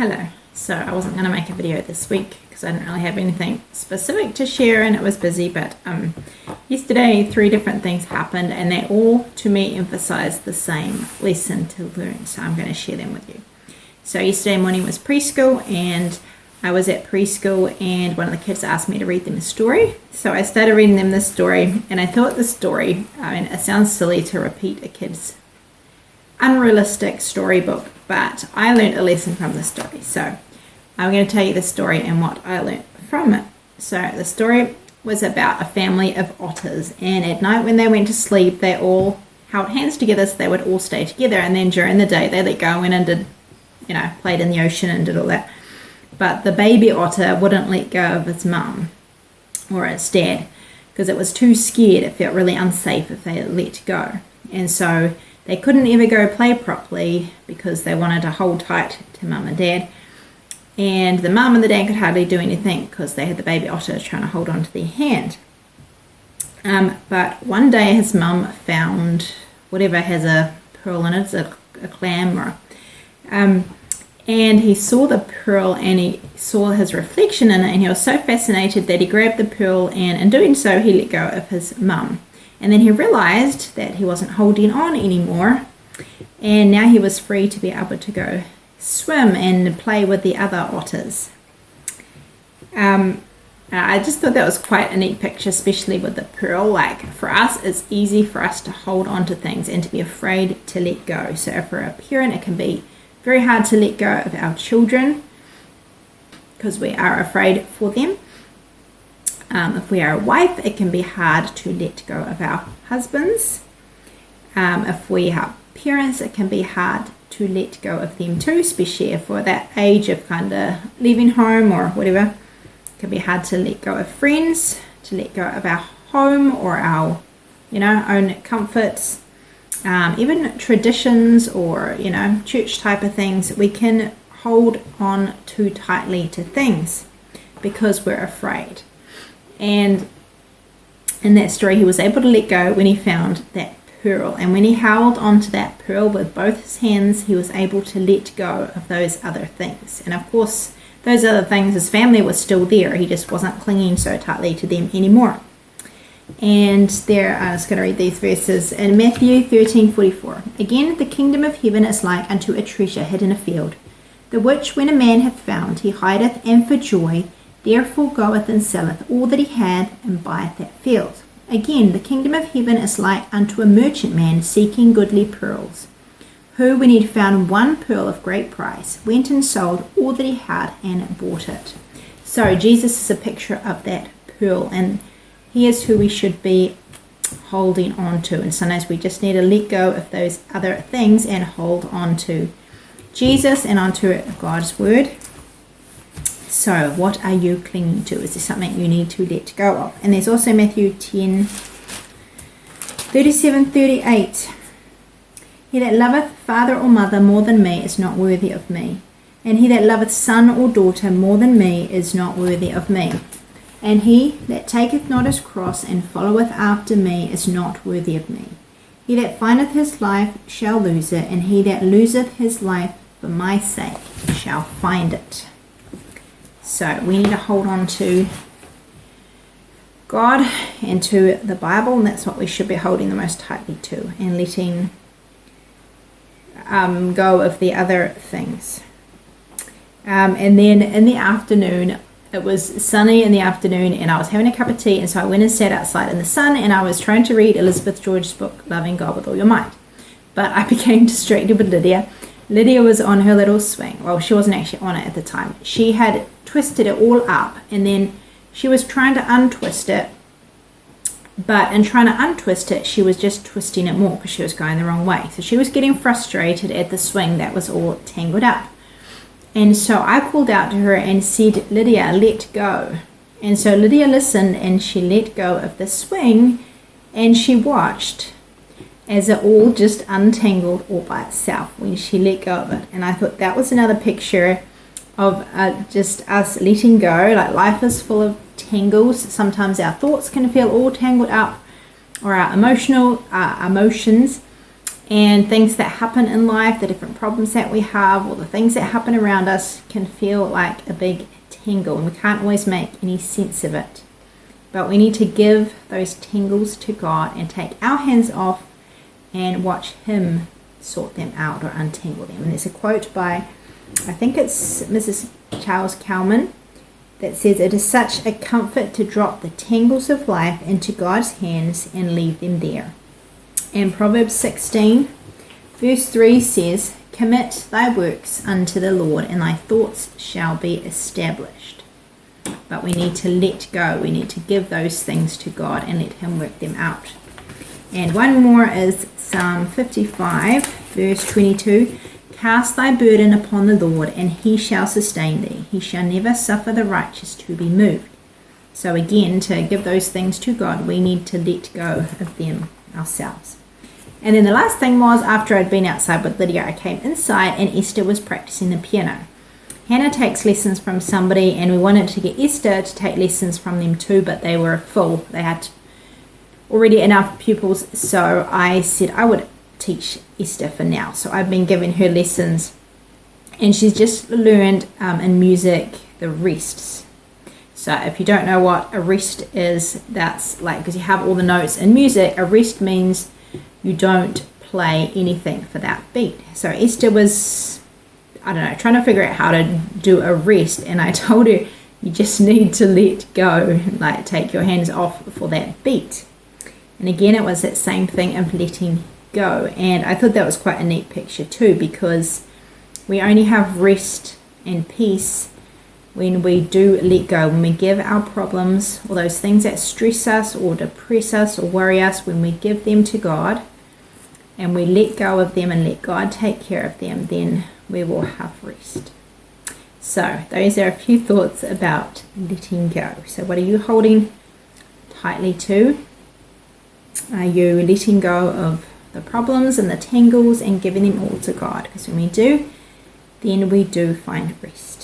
Hello. So I wasn't going to make a video this week because I didn't really have anything specific to share and it was busy, but yesterday 3 different things happened and they all to me emphasized the same lesson to learn, so I'm going to share them with you. So yesterday morning was preschool and I was at preschool and one of the kids asked me to read them a story, so I started reading them this story and I thought the story, it sounds silly to repeat a kid's unrealistic storybook, but I learned a lesson from the story. So I'm going to tell you the story and what I learned from it. So the story was about a family of otters, and at night when they went to sleep they all held hands together so they would all stay together, and then during the day they let go and did, played in the ocean and did all that. But the baby otter wouldn't let go of its mum or its dad because it was too scared. It felt really unsafe if they let go, and so they couldn't ever go play properly because they wanted to hold tight to mum and dad. And the mum and the dad could hardly do anything because they had the baby otter trying to hold on to their hand. But one day his mum found whatever has a pearl in it, a clam or and he saw the pearl and he saw his reflection in it, and he was so fascinated that he grabbed the pearl, and in doing so he let go of his mum. And then he realized that he wasn't holding on anymore, and now he was free to be able to go swim and play with the other otters. I just thought that was quite a neat picture, especially with the pearl. Like, for us, it's easy for us to hold on to things and to be afraid to let go. So for a parent, it can be very hard to let go of our children because we are afraid for them. If we are a wife, it can be hard to let go of our husbands. If we are parents, it can be hard to let go of them too, especially if we're that age of kind of leaving home or whatever. It can be hard to let go of friends, to let go of our home or our, own comforts, even traditions or, church type of things. We can hold on too tightly to things because we're afraid. And in that story, he was able to let go when he found that pearl. And when he held onto that pearl with both his hands, he was able to let go of those other things. And of course, those other things, his family was still there. He just wasn't clinging so tightly to them anymore. And there, I was going to read these verses in Matthew 13:44. Again, the kingdom of heaven is like unto a treasure hid in a field, the which when a man hath found, he hideth, and for joy therefore goeth and selleth all that he had, and buyeth that field. Again, the kingdom of heaven is like unto a merchant man seeking goodly pearls, who, when he had found one pearl of great price, went and sold all that he had and bought it. So Jesus is a picture of that pearl, and he is who we should be holding on to. And sometimes we just need to let go of those other things and hold on to Jesus and onto God's word. So what are you clinging to? Is there something you need to let go of? And there's also Matthew 10:37-38. He that loveth father or mother more than me is not worthy of me. And he that loveth son or daughter more than me is not worthy of me. And he that taketh not his cross and followeth after me is not worthy of me. He that findeth his life shall lose it, and he that loseth his life for my sake shall find it. So we need to hold on to God and to the Bible, and that's what we should be holding the most tightly to, and letting go of the other things. And then in the afternoon, it was sunny in the afternoon, and I was having a cup of tea, and so I went and sat outside in the sun, and I was trying to read Elizabeth George's book, Loving God with All Your Might. But I became distracted with Lydia. Lydia was on her little swing. Well, she wasn't actually on it at the time. She had twisted it all up, and then she was trying to untwist it. But in trying to untwist it, she was just twisting it more because she was going the wrong way. So she was getting frustrated at the swing that was all tangled up. And so I called out to her and said, Lydia, let go. And so Lydia listened, and she let go of the swing, and she watched as it all just untangled all by itself when she let go of it. And I thought that was another picture of just us letting go. Like, life is full of tangles. Sometimes our thoughts can feel all tangled up, or our emotions. And things that happen in life, the different problems that we have, or the things that happen around us can feel like a big tangle, and we can't always make any sense of it. But we need to give those tangles to God and take our hands off and watch Him sort them out or untangle them. And there's a quote by, I think it's Mrs. Charles Cowman, that says, "It is such a comfort to drop the tangles of life into God's hands and leave them there." And Proverbs 16 verse 3 says, "Commit thy works unto the Lord, and thy thoughts shall be established." But we need to let go. We need to give those things to God and let Him work them out. And one more is Psalm 55 verse 22. "Cast thy burden upon the Lord, and He shall sustain thee. He shall never suffer the righteous to be moved." So again, to give those things to God, we need to let go of them ourselves. And then the last thing was, after I'd been outside with Lydia, I came inside and Esther was practicing the piano. Hannah takes lessons from somebody, and we wanted to get Esther to take lessons from them too, but they were full. They had already enough pupils, so I said I would teach Esther for now. So I've been giving her lessons, and she's just learned in music the rests. So if you don't know what a rest is, that's like, because you have all the notes in music, a rest means you don't play anything for that beat. So Esther was, I don't know, trying to figure out how to do a rest, and I told her you just need to let go, like take your hands off for that beat. And again, it was that same thing of letting go. And I thought that was quite a neat picture too, because we only have rest and peace when we do let go, when we give our problems or those things that stress us or depress us or worry us, when we give them to God and we let go of them and let God take care of them, then we will have rest. So those are a few thoughts about letting go. So what are you holding tightly to? Are you letting go of the problems and the tangles and giving them all to God? Because when we do, then we do find rest.